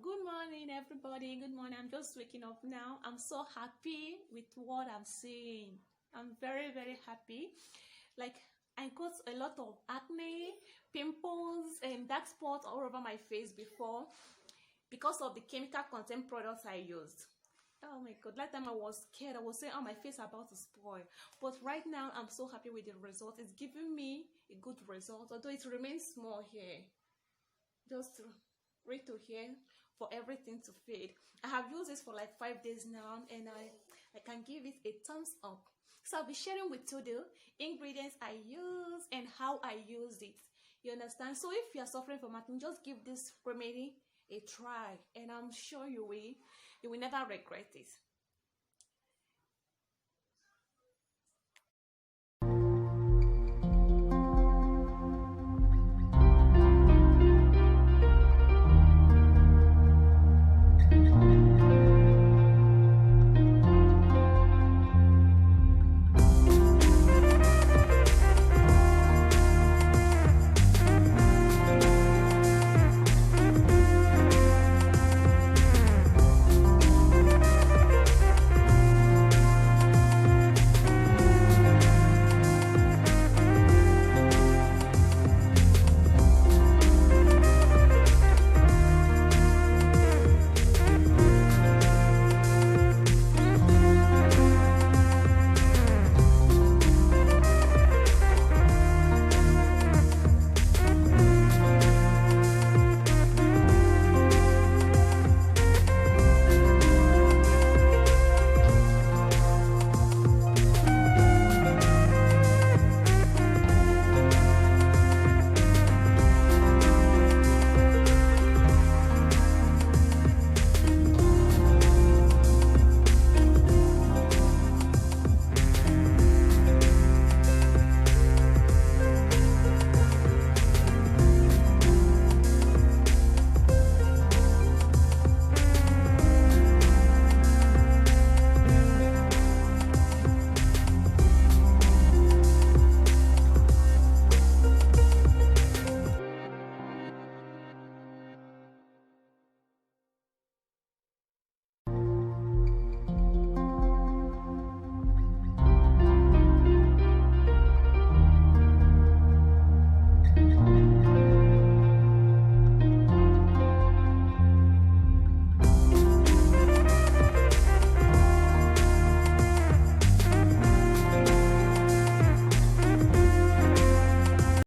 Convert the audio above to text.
Good morning, everybody. Good morning. I'm just waking up now. I'm so happy with what I'm seeing. I'm very, very happy. Like, I got a lot of acne, pimples, and dark spots all over my face before because of the chemical content products I used. Oh my god, last time I was scared. I was saying, oh, my face is about to spoil. But right now, I'm so happy with the result. It's giving me a good result, although it remains small here. Just right to here for everything to fade. I have used this for like 5 days now, and I can give it a thumbs up. So I'll be sharing with you the ingredients I use and how I use it. You understand? So if you're suffering from acne, just give this remedy a try, and I'm sure you will never regret it.